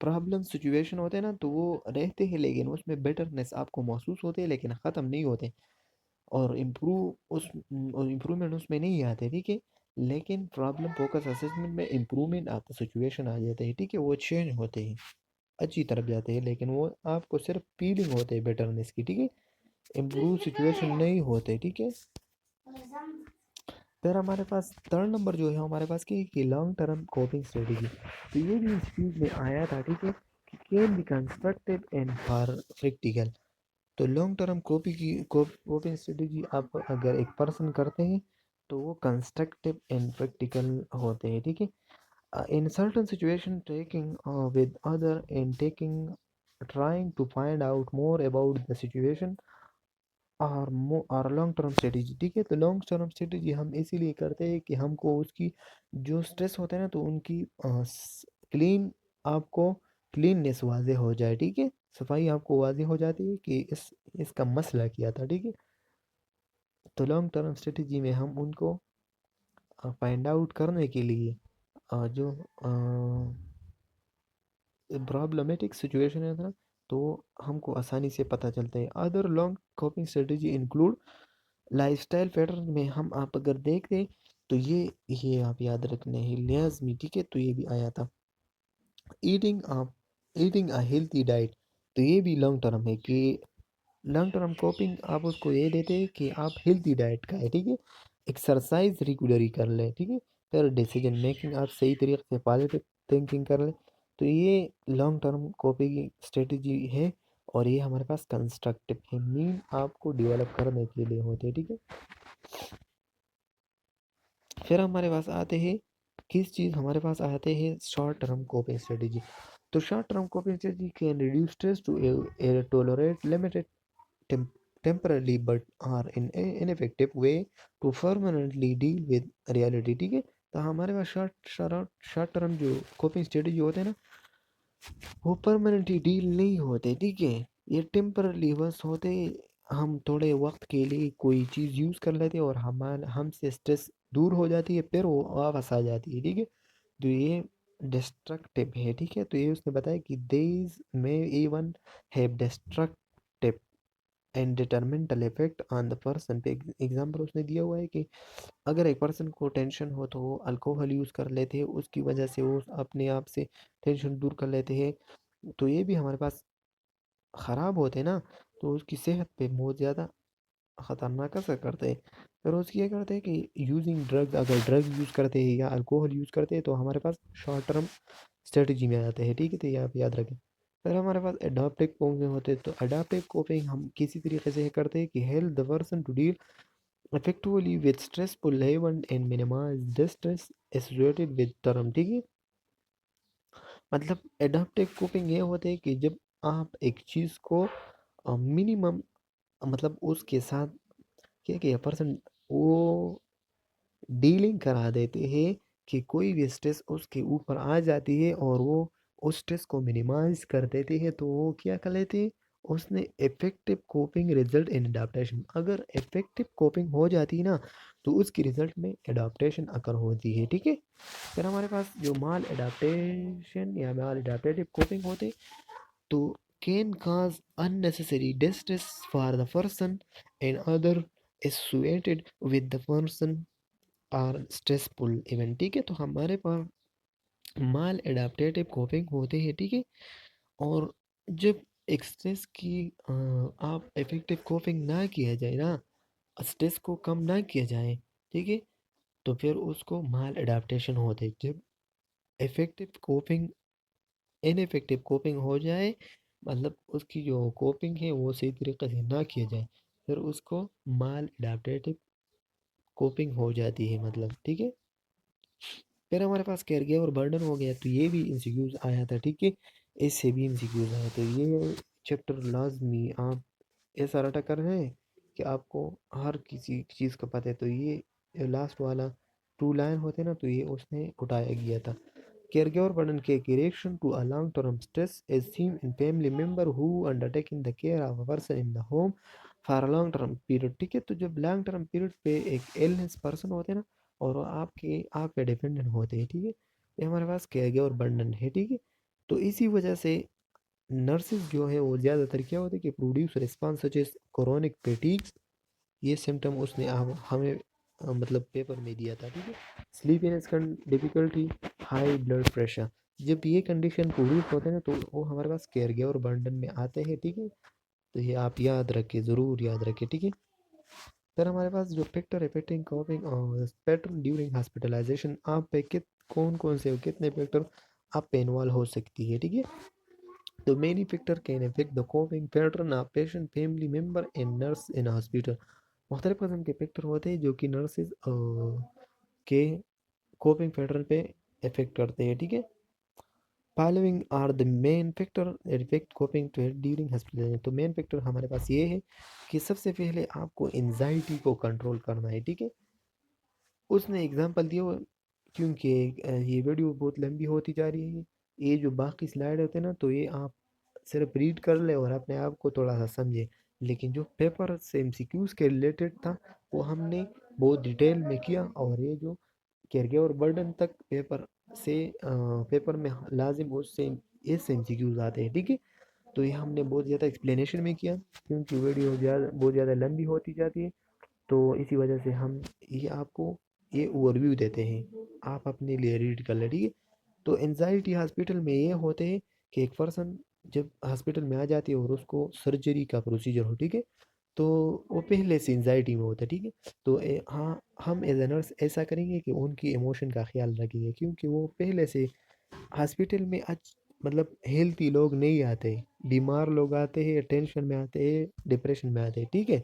Speaker 1: प्रॉब्लम सिचुएशन होते हैं ना तो वो रहते हैं, लेकिन उसमें बेटरनेस आपको महसूस होते हैं लेकिन ख़त्म नहीं होते। और इम्प्रूवमेंट उसमें नहीं आते, ठीक है। लेकिन प्रॉब्लम फोकस असेसमेंट में इम्प्रूवमेंट आता, सिचुएशन आ जाते हैं, ठीक है। वो चेंज होते हैं, अच्छी तरफ जाते हैं, लेकिन वो आपको सिर्फ फीलिंग होते हैं बेटरनेस की, ठीक है। इम्प्रूव सिचुएशन नहीं होते, ठीक है। फिर हमारे पास थर्ड नंबर जो है हमारे पास कि लॉन्ग टर्म कोपिंग स्ट्रेटेजी। तो ये भी इस चीज़ में आया था, ठीक है, कि can be constructive and for practical. तो लॉन्ग टर्म कोपिंग स्ट्रेटेजी आप अगर एक पर्सन करते हैं तो वो कंस्ट्रक्टिव एंड प्रैक्टिकल होते हैं, ठीक है। In certain situation taking with other and taking trying to find out more about the situation और लॉन्ग टर्म स्ट्रेटेजी, ठीक है। तो लॉन्ग टर्म स्ट्रेटेजी हम इसीलिए करते हैं कि हमको उसकी जो स्ट्रेस होता है ना तो उनकी क्लीन आपको क्लीननेस वाजे हो जाए, ठीक है। सफाई आपको वाजे हो जाती है कि इसका मसला क्या था, ठीक है। तो लॉन्ग टर्म स्ट्रेटेजी में हम उनको फाइंड आउट करने के लिए जो प्रॉब्लमेटिक सिचुएशन है ना तो हमको आसानी से पता चलता है। Other long कॉपिंग strategy include lifestyle pattern में हम आप अगर देख दें तो ये आप याद रखने हैं लाजमी, ठीक है। तो ये भी आया था eating eating a healthy diet. तो ये भी लॉन्ग टर्म है कि लॉन्ग टर्म कॉपिंग आप उसको ये देते हैं कि आप हेल्थी डाइट खाएं, ठीक है। एक्सरसाइज रेगुलरली कर लें, ठीक है। फिर डिसीजन मेकिंग आप सही तरीके से पॉजिटिव थिंकिंग कर लें। तो ये लॉन्ग टर्म कॉपी की स्ट्रेटजी है, और ये हमारे पास कंस्ट्रक्टिव है, मीन आपको डेवलप करने के लिए होते हैं, ठीक है। फिर हमारे पास आते हैं किस चीज़, हमारे पास आते हैं शॉर्ट टर्म कॉपिंग स्ट्रेटजी। तो short term coping strategy can reduce stress to tolerate limited temporarily but are in ineffective way to permanently deal with reality, ठीक है। तो हमारे पास शॉर्ट टर्म जो कोपिंग स्ट्रेटजी होते हैं ना वो परमानेंटली डील नहीं होते, ठीक है। ये टेम्परली बस होते, हम थोड़े वक्त के लिए कोई चीज़ यूज़ कर लेते हैं और हमसे स्ट्रेस दूर हो जाती है, फिर वो वापस आ जाती है, ठीक है। तो ये डिस्ट्रक्टिव है, ठीक है। तो ये उसने बताया कि these may even have destructive and detrimental effect on the person पे एग्जाम्पल उसने दिया हुआ है कि अगर एक पर्सन को टेंशन हो तो वो अल्कोहल यूज़ कर लेते हैं, उसकी वजह से वो अपने आप से टेंशन दूर कर लेते हैं, तो ये भी हमारे पास ख़राब होते हैं ना, तो उसकी सेहत पे बहुत ज़्यादा ख़तरनाक असर करते हैं। फिर उसकी ये करते हैं कि यूजिंग ड्रग्स, अगर ड्रग यूज़ करते हैं या अल्कोहल यूज़ करते हैं तो हमारे पास शॉर्ट टर्म स्ट्रेटजी में आते हैं, ठीक है। तो ये आप याद रखें। फिर हमारे पास अडाप्टिव कोपिंग होते हैं, तो अडाप्टिव कोपिंग हम किसी तरीके से करते हैं कि help the person to deal effectively with stressful event and minimise distress associated with term, ठीक है। मतलब एडाप्टिव कोपिंग ये होते हैं कि जब आप एक चीज़ को मिनिमम, मतलब उसके साथ क्या कि पर्सन वो डीलिंग करा देते हैं कि कोई भी स्ट्रेस उसके ऊपर आ जाती है और वो उस स्ट्रेस को मिनिमाइज कर देते हैं, तो वो क्या कर लेते हैं, उसने effective coping result in adaptation. अगर इफेक्टिव कोपिंग हो जाती है ना, तो उसकी रिजल्ट में अडाप्टेशन अकर होती है, ठीक है। फिर हमारे पास जो माल अडाप्टेशन या माल अडाप्टेटिव कोपिंग होते, तो can cause unnecessary distress for the person and other associated with the person are stressful event, ठीक है। तो हमारे पास माल एडाप्टेटिव कोपिंग होते हैं, ठीक है। और जब एक स्ट्रेस की आप इफेक्टिव कोपिंग ना किया जाए ना, स्ट्रेस को कम ना किया जाए, ठीक है, तो फिर उसको माल एडाप्टेशन होते हैं। जब इफेक्टिव कोपिंग इनइफेक्टिव कोपिंग हो जाए, मतलब उसकी जो कोपिंग है वो सही तरीके से ना किया जाए, फिर उसको माल एडाप्टेटिव कोपिंग हो जाती है, मतलब, ठीक है। फिर हमारे पास केयर गिवर बर्डन हो गया, तो ये भी इंसिक्यूज आया था, ठीक है। इससे भी इंसिक्यूज आया, तो ये चैप्टर लाजमी आप ऐसा रटा कर रहे हैं कि आपको हर किसी चीज़ का पता है। तो ये लास्ट वाला टू लाइन होते ना, तो ये उसने उठाया गया था। Caregiver burden के reaction to a long-term stress is seen in family member who undertaking the care of a person in the home for a long term period, ठीक है। तो जब लॉन्ग टर्म पीरियड पे एक इलनेस पर्सन होते हैं ना, और वो आप पे डिपेंडेंट होते हैं, ठीक है, ये हमारे पास केयरगिवर बर्डन है, ठीक है। तो इसी वजह से नर्सेज जो है वो ज़्यादातर क्या होता है कि produce response such as chronic fatigue, ये सिम्टम उसने हमें मतलब पेपर में दिया था, ठीक है। Sleepiness difficulty, high blood pressure, जब ये कंडीशन प्रोड्यूस होते हैं ना, तो वो हमारे पास केयर गिवर बर्डन में आते हैं, ठीक है। तो ये आप याद रखिए, ज़रूर याद रखिए, ठीक है। फिर हमारे पास जो फैक्टर अफेक्टिंग कॉपिंग और पैटर्न ड्यूरिंग हॉस्पिटलाइजेशन, आप पे कौन कौन से कितने फैक्टर आप पे इन्वॉल्व हो सकती है, ठीक है। तो many factor can affect the coping pattern of patient, family member and nurse in hospital। मुख्तलिफ किस्म के फैक्टर होते हैं जो कि नर्सेज के कोपिंग पैटर्न पे इफेक्ट करते हैं, ठीक है। Following are the main factor effect coping to during hospital. तो मेन फैक्टर हमारे पास ये है कि सबसे पहले आपको एनजाइटी को कंट्रोल करना है, ठीक है। उसने एग्जांपल दिया हुआ, क्योंकि ये वीडियो बहुत लंबी होती जा रही है, ये जो बाकी स्लाइड होते हैं ना, तो ये आप सिर्फ रीड कर ले और अपने आप को थोड़ा सा समझे, लेकिन जो पेपर से एमसीक्यूज के रिलेटेड था वो हमने बहुत डिटेल में किया, और ये जो कैरियर बर्डन तक पेपर में लाजिम उससे इससे एमसीक्यूज आते हैं, ठीक है। तो ये हमने बहुत ज़्यादा एक्सप्लेनेशन में किया, क्योंकि वीडियो बहुत ज़्यादा लंबी होती जाती है, तो इसी वजह से हम ये आपको ये ओवरव्यू देते हैं, आप अपने लिए रीड कर लें, ठीक है। तो एनजाइटी हॉस्पिटल में ये होते हैं कि एक पर्सन जब हॉस्पिटल में आ जाती है और उसको सर्जरी का प्रोसीजर हो, ठीक है, तो वो पहले से एनजाइटी में होता है, ठीक है। तो हाँ, हम एज ए नर्स ऐसा करेंगे कि उनकी इमोशन का ख्याल रखेंगे, क्योंकि वो पहले से हॉस्पिटल में मतलब हेल्थी लोग नहीं आते, बीमार लोग आते हैं, टेंशन में आते हैं, डिप्रेशन में आते हैं, ठीक है।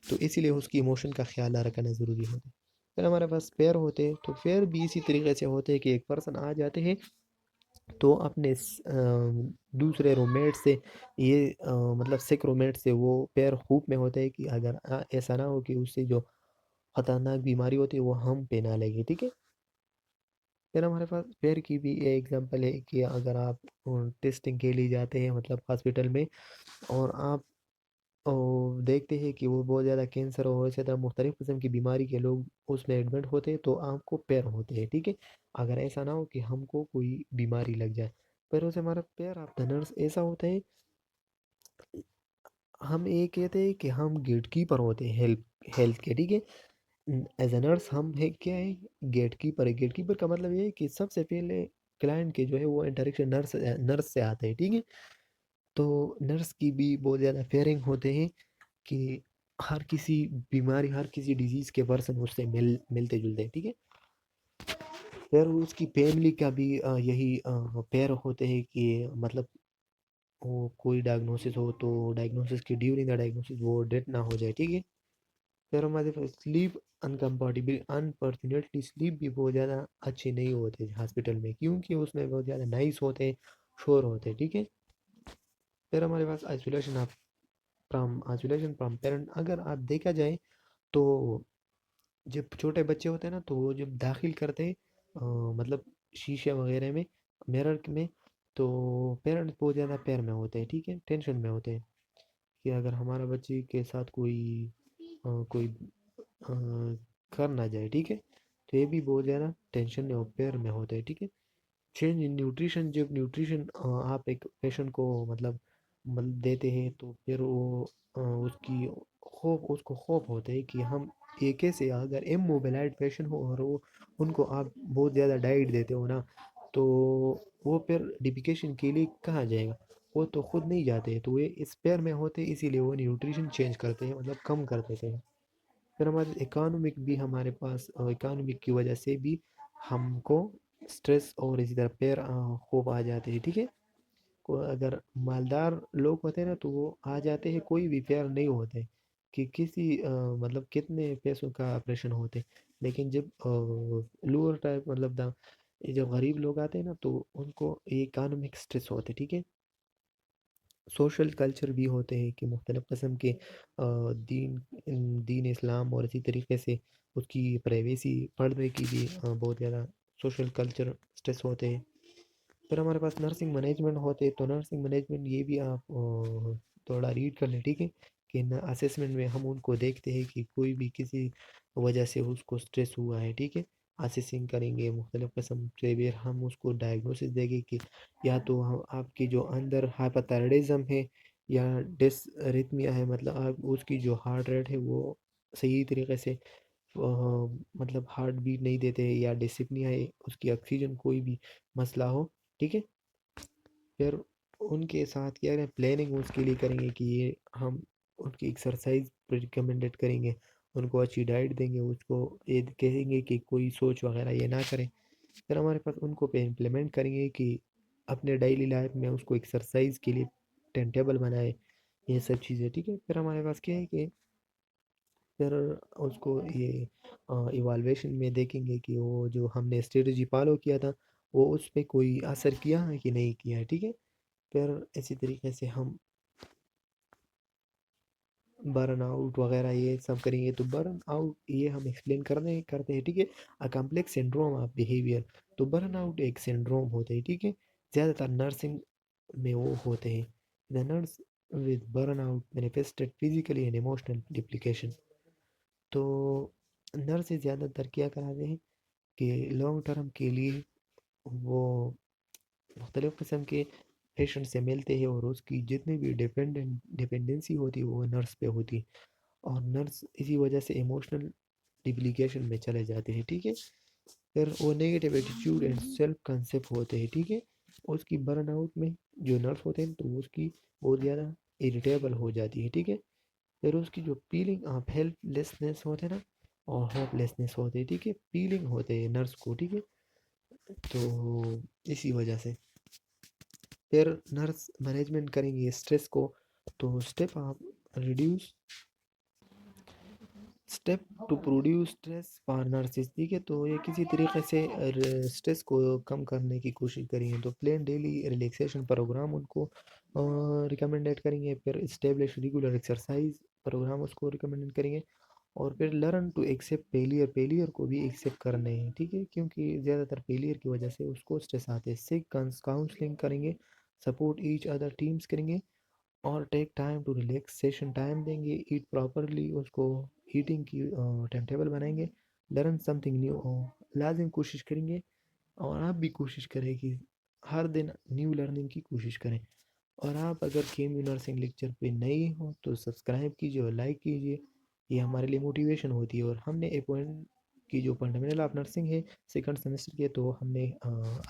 Speaker 1: तो इसीलिए उसकी इमोशन का ख्याल रखना ज़रूरी होता है। फिर हमारे पास पेयर होते हैं, तो पेयर भी इसी तरीके से होते हैं कि एक पर्सन आ जाते हैं तो अपने दूसरे रूममेट से ये मतलब सिक रूममेट से वो पेयर होप में होता है कि अगर ऐसा ना हो कि उससे जो खतरनाक बीमारी होती है वो हम पे ना लगे, ठीक है। फिर हमारे पास पेयर की भी ये एग्जांपल है कि अगर आप टेस्टिंग के लिए जाते हैं मतलब हॉस्पिटल में, और आप और देखते हैं कि वो बहुत ज़्यादा कैंसर और इसी तरह मुख्तलिफ़ किस्म की बीमारी के लोग उसमें एडमिट होते हैं, तो आपको पैर होते हैं, ठीक है। अगर ऐसा ना हो कि हमको कोई बीमारी लग जाए, पैरों से हमारा पैर ऑफ द नर्स ऐसा होता है, हम ये कहते हैं कि हम गेट कीपर होते हैं हेल्थ हेल्थ के, ठीक है। एज अ नर्स हम है क्या है, गेट कीपर है। गेट कीपर का मतलब ये है कि सबसे पहले क्लाइंट के जो है वो इंटरेक्शन नर्स नर्स से आते हैं, ठीक है। तो नर्स की भी बहुत ज़्यादा फेयरिंग होते हैं कि हर किसी बीमारी, हर किसी डिजीज़ के पर्सन उससे मिलते जुलते हैं, ठीक है। फिर उसकी फैमिली का भी यही पैर होते हैं कि मतलब वो कोई डायग्नोसिस हो तो डायग्नोसिस के ड्यूरिंग द डायग्नोसिस वो डेथ ना हो जाए, ठीक है। फिर हमारे पास स्लीप अनकम्फर्टेबल, अनफॉर्चुनेटली स्लीप भी बहुत ज़्यादा अच्छे नहीं होते हॉस्पिटल में, क्योंकि उसमें बहुत ज़्यादा नाइस होते हैं, शोर होते हैं, ठीक है। फिर हमारे पास आइसोलेशन फ्रॉम पेरेंट, अगर आप देखा जाए तो जब छोटे बच्चे होते हैं ना, तो वो जब दाखिल करते हैं मतलब शीशे वगैरह में, मिरर में, तो पेरेंट्स बहुत ज़्यादा पैर में होते हैं, ठीक है, टेंशन में होते हैं कि अगर हमारा बच्चे के साथ कोई कर ना जाए, ठीक है। तो ये भी बहुत ज़्यादा टेंशन में और पैर में होते हैं, ठीक है। चेंज इन न्यूट्रिशन, जब न्यूट्रिशन आप एक पेशेंट को मतलब देते हैं, तो फिर वो उसकी उसको खौफ होता है कि हम ये कैसे, अगर इमोबिलाइज्ड पेशेंट हो और वो उनको आप बहुत ज़्यादा डाइट देते हो ना, तो वो फिर डिफिकेशन के लिए कहाँ जाएगा, वो तो खुद नहीं जाते, तो वे इस पैर में होते, इसीलिए वो न्यूट्रिशन चेंज करते हैं, मतलब कम कर देते हैं। फिर हमारे इकोनॉमिक भी, हमारे पास इकोनॉमिक की वजह से भी हमको स्ट्रेस और इसी तरह पैर खूब आ जाते हैं, ठीक है। को अगर मालदार लोग होते हैं ना, तो वो आ जाते हैं, कोई भी पैर नहीं होते कि किसी मतलब कितने पैसों का ऑपरेशन होते। लेकिन जब लोअर टाइप मतलब ये जो गरीब लोग आते हैं ना, तो उनको ये इकोनॉमिक स्ट्रेस होते, ठीक है। सोशल कल्चर भी होते हैं कि मुख्तलिफ़ किस्म के दीन इस्लाम और इसी तरीके से उसकी प्राइवेसी पर्दे की भी बहुत ज़्यादा सोशल कल्चर स्ट्रेस होते हैं। फिर हमारे पास नर्सिंग मैनेजमेंट होते हैं, तो नर्सिंग मैनेजमेंट ये भी आप थोड़ा रीड कर लें, ठीक है। कि न असेसमेंट में हम उनको देखते हैं कि कोई भी किसी वजह से उसको स्ट्रेस हुआ है, ठीक है। असेसिंग करेंगे मुख्तलिफ़ किस्म से, फिर हम उसको डायग्नोसिस देंगे कि या तो आपकी जो अंदर हाइपोथायराइडिज्म है या डिसरिथमिया है, मतलब आप उसकी जो हार्ट रेट है वो सही तरीके से मतलब हार्ट बीट नहीं देते हैं, या डिसिप्निया है, उसकी ऑक्सीजन कोई भी मसला हो, ठीक है। फिर उनके साथ क्या करें, प्लानिंग उसके लिए करेंगे कि ये हम उनकी एक्सरसाइज रिकमेंडेड करेंगे, उनको अच्छी डाइट देंगे, उसको ये कहेंगे कि कोई सोच वगैरह ये ना करें। फिर हमारे पास उनको पे इम्प्लीमेंट करेंगे कि अपने डेली लाइफ में उसको एक्सरसाइज के लिए टाइम टेबल बनाए, ये सब चीज़ें, ठीक है। फिर हमारे पास क्या है कि फिर उसको ये इवाल्वेशन में देखेंगे कि वो जो हमने स्ट्रेटजी फॉलो किया था, वो उस पे कोई असर किया है कि नहीं किया है, ठीक है। फिर इसी तरीके से हम बर्न आउट वगैरह ये सब करेंगे, तो बर्न आउट ये हम एक्सप्लेन करते हैं, ठीक है। A complex syndrome of behaviour, तो बर्न आउट एक सिंड्रोम होता है, ठीक है। ज़्यादातर नर्सिंग में वो होते हैं। The nurse with burn out manifested physically and emotional depletion, तो नर्स ज़्यादातर क्या कराते हैं कि लॉन्ग टर्म के लिए वो मुख्तलिफ़ किस्म के पेशेंट से मिलते हैं, और उसकी जितनी भी डिपेंडेंसी होती है वो नर्स पे होती है, और नर्स इसी वजह से इमोशनल डिप्लीकेशन में चले जाते हैं, ठीक है। फिर वो negative attitude and self concept होते हैं, ठीक है। उसकी बर्न आउट में जो नर्स होते हैं, तो उसकी बहुत ज़्यादा इरिटेबल हो जाती है, ठीक है। फिर उसकी जो फीलिंग ऑफ हेल्पलेसनेस होते हैं ना, और होपलेसनेस होते हैं, ठीक है, फीलिंग होते हैं नर्स को, ठीक है। तो इसी वजह से फिर नर्स मैनेजमेंट करेंगे स्ट्रेस को, तो reduce step to produce stress for nurses, ठीक है। तो ये किसी तरीके से स्ट्रेस को कम करने की कोशिश करेंगे, तो प्लेन डेली रिलैक्सेशन प्रोग्राम उनको रिकमेंडेड करेंगे। फिर इस्टेब्लिश रेगुलर एक्सरसाइज प्रोग्राम उसको रिकमेंडेड करेंगे। और फिर learn to accept failure, failure को भी एक्सेप्ट करने हैं, ठीक है, क्योंकि ज़्यादातर फेलियर की वजह से उसको स्ट्रेस आते हैं। सिक काउंसलिंग करेंगे, सपोर्ट ईच अदर टीम्स करेंगे, और take time to relaxation time देंगे, ईट प्रॉपरली, उसको ईटिंग की टाइम टेबल बनाएंगे, लर्न समथिंग न्यू, लाजिम कोशिश करेंगे। और आप भी कोशिश करें कि हर दिन न्यू लर्निंग की कोशिश करें। और आप अगर केम नर्सिंग लेक्चर पे नए हो तो सब्सक्राइब कीजिए और लाइक कीजिए, ये हमारे लिए मोटिवेशन होती है। और हमने ए पॉइंट की जो फंडामेंटल ऑफ नर्सिंग है सेकंड सेमेस्टर के, तो हमने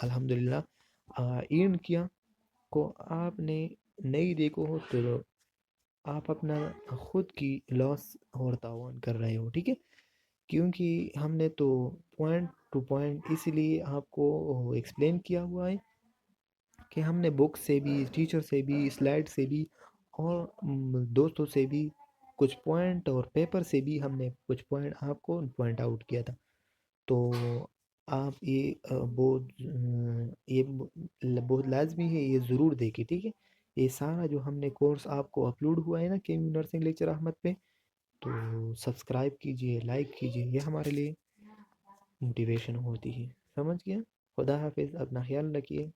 Speaker 1: अल्हम्दुलिल्लाह इन किया। को आपने नहीं देखो हो तो आप अपना खुद की लॉस और तावन कर रहे हो, ठीक है। क्योंकि हमने तो पॉइंट टू पॉइंट इसीलिए आपको एक्सप्लेन किया हुआ है कि हमने बुक से भी, टीचर से भी, स्लाइड से भी, और दोस्तों से भी कुछ पॉइंट, और पेपर से भी हमने कुछ पॉइंट आपको पॉइंट आउट किया था। तो आप ये बहुत लाजमी है, ये ज़रूर देखें, ठीक है। ये सारा जो हमने कोर्स आपको अपलोड हुआ है ना के नर्सिंग लेक्चर अहमद पे, तो सब्सक्राइब कीजिए, लाइक कीजिए, ये हमारे लिए मोटिवेशन होती है। समझ गया। खुदा हाफिज़, अपना ख्याल रखिए।